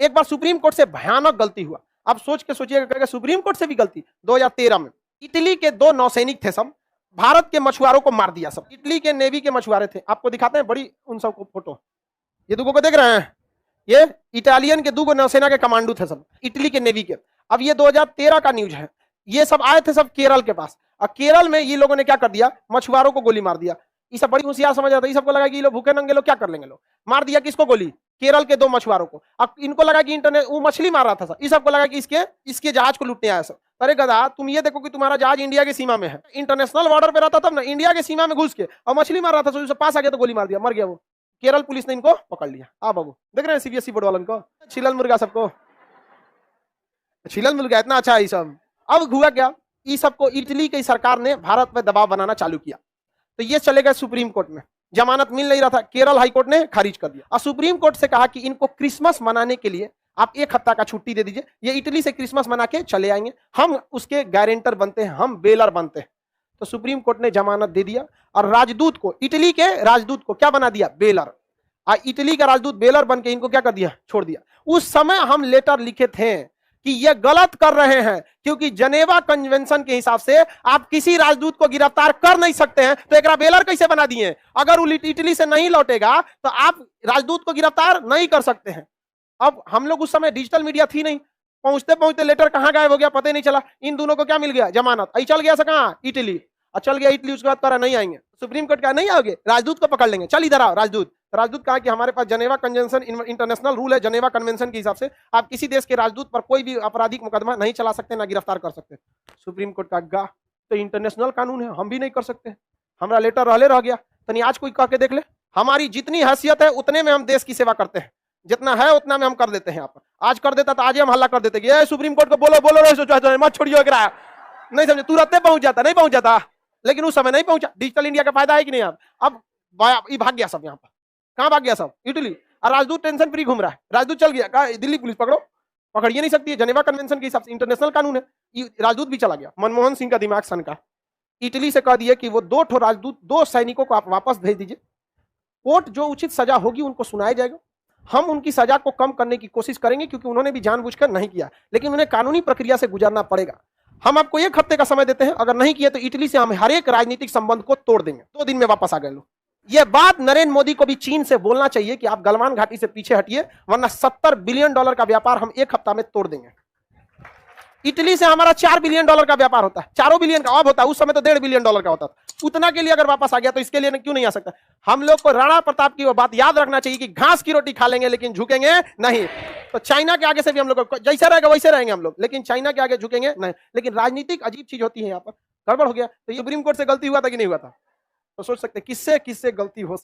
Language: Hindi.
एक बार सुप्रीम कोर्ट से भयानक गलती हुआ। अब सोच के सोचिएगा, सुप्रीम कोर्ट से भी गलती। 2013 में इटली के 2 नौसैनिक थे, सब भारत के मछुआरों को मार दिया। सब इटली के नेवी के मछुआरे थे। आपको दिखाते हैं बड़ी उन सबको फोटो, ये दुगो को देख रहे हैं, ये इटालियन के 2 नौसेना के कमांडो थे, सब इटली के नेवी के। अब ये 2013 का न्यूज है। ये सब आए थे सब केरल के पास, और केरल में ये लोगों ने क्या कर दिया, मछुआरों को गोली मार दिया। ये सब बड़ी होशियार समझ आता है। सबको लगा कि ये लोग भूखे नंगे लोग क्या कर लेंगे, लोग मार दिया। किसको गोली? केरल के 2 मछुआरों को। अब इनको लगा कि इंटरनेट वो मछली मार रहा था सर। इस सबको लगा कि इसके जहाज को लूटने आया सर। अरे गधा, तुम ये देखो कि तुम्हारा जहाज इंडिया की सीमा में है, इंटरनेशनल बॉर्डर पे रहता तब ना, इंडिया की सीमा में घुस के और मछली मार रहा था, तो पास आ गया तो गोली मार दिया, मर गया वो। केरल पुलिस ने इनको पकड़ लिया। आ बाबू देख रहे हैं सीबीएसई बोर्ड वालों को, छिलल मुर्गा सबको, छिलल मुर्गा इतना अच्छा है सब। अब हुआ क्या, इस सबको इटली की सरकार ने भारत पे दबाव बनाना चालू किया, तो ये चले गए सुप्रीम कोर्ट में। जमानत मिल नहीं रहा था, केरल हाईकोर्ट ने खारिज कर दिया और सुप्रीम कोर्ट से कहा कि इनको क्रिसमस मनाने के लिए आप 1 हफ्ता का छुट्टी दे दीजिए, ये इटली से क्रिसमस मना के चले आएंगे, हम उसके गारंटर बनते हैं, हम बेलर बनते हैं। तो सुप्रीम कोर्ट ने जमानत दे दिया और राजदूत को, इटली के राजदूत को क्या बना दिया, बेलर। इटली का राजदूत बेलर बन के इनको क्या कर दिया, छोड़ दिया। उस समय हम लेटर लिखे थे कि ये गलत कर रहे हैं, क्योंकि जनेवा कन्वेंशन के हिसाब से आप किसी राजदूत को गिरफ्तार कर नहीं सकते हैं, तो एक बेलर कैसे बना दिए? अगर वो इटली से नहीं लौटेगा तो आप राजदूत को गिरफ्तार नहीं कर सकते हैं। अब हम लोग उस समय डिजिटल मीडिया थी नहीं, पहुंचते पहुंचते लेटर कहां गायब हो गया पता ही नहीं चला। इन दोनों को क्या मिल गया, जमानत। आई चल गया कहां, इटली। चल गया इटली, उसके बाद कहा नहीं आएंगे। सुप्रीम कोर्ट का नहीं आओगे, राजदूत को पकड़ लेंगे, चल इधर आओ। राजदूत कहा कि हमारे पास जनेवा कन्वेंशन इंटरनेशनल रूल है, जनेवा कन्वेंशन के हिसाब से आप किसी देश के राजदूत पर कोई भी आपराधिक मुकदमा नहीं चला सकते, ना गिरफ्तार कर सकते। सुप्रीम कोर्ट का गा तो इंटरनेशनल कानून है, हम भी नहीं कर सकते। हमारा लेटर रहले रह गया, तनी आज कोई कह के देख ले। हमारी जितनी हैसियत है उतने में हम देश की सेवा करते हैं, जितना है उतना में हम कर देते हैं। यहाँ पर आज कर देता तो आज हम हल्ला कर देते कि सुप्रीम कोर्ट को बोलो बोलो, मत छोड़ियो, नहीं समझे, तुरंत पहुंच जाता, नहीं पहुंच जाता, लेकिन उस समय नहीं पहुंचा। डिजिटल इंडिया का फायदा है कि नहीं? अब भाग गया सब, यहाँ पर कहां भाग गया सब, इटली। और राजदूत टेंशन फ्री घूम रहा है, राजदूत चल गया, कहा दिल्ली पुलिस पकड़ो, पकड़ ही नहीं सकती है, जनेवा कन्वेंशन के हिसाब से इंटरनेशनल कानून है। राजदूत भी चला गया। मनमोहन सिंह का दिमाग सन का, इटली से कह दिया कि वो 2 ठो राजदूत, 2 सैनिकों को आप वापस भेज दीजिए, कोर्ट जो उचित सजा होगी उनको सुनाया जाएगा, हम उनकी सजा को कम करने की कोशिश करेंगे, क्योंकि उन्होंने भी जानबूझकर नहीं किया, लेकिन उन्हें कानूनी प्रक्रिया से गुजरना पड़ेगा। हम आपको 1 हफ्ते का समय देते हैं, अगर नहीं किया तो इटली से हम हर एक राजनीतिक संबंध को तोड़ देंगे। 2 दिन में वापस आ गए लोग। यह बात नरेंद्र मोदी को भी चीन से बोलना चाहिए कि आप गलवान घाटी से पीछे हटिए, वरना $70 बिलियन का व्यापार हम 1 हफ्ता में तोड़ देंगे। इटली से हमारा $4 बिलियन का व्यापार होता है, 4 बिलियन का अब होता है, उस समय तो $1.5 बिलियन का होता था। उतना के लिए अगर वापस आ गया तो इसके लिए क्यों नहीं आ सकता? हम लोग को राणा प्रताप की वो बात याद रखना चाहिए कि घास की रोटी खा लेंगे लेकिन झुकेंगे नहीं। तो चाइना के आगे से भी हम लोग जैसा रहेगा वैसे रहेंगे हम लोग, लेकिन चाइना के आगे झुकेंगे नहीं। लेकिन राजनीतिक अजीब चीज होती है, यहाँ पर गड़बड़ हो गया। तो ये सुप्रीम कोर्ट से गलती हुआ था कि नहीं हुआ था? तो सोच सकते किससे किससे गलती हो।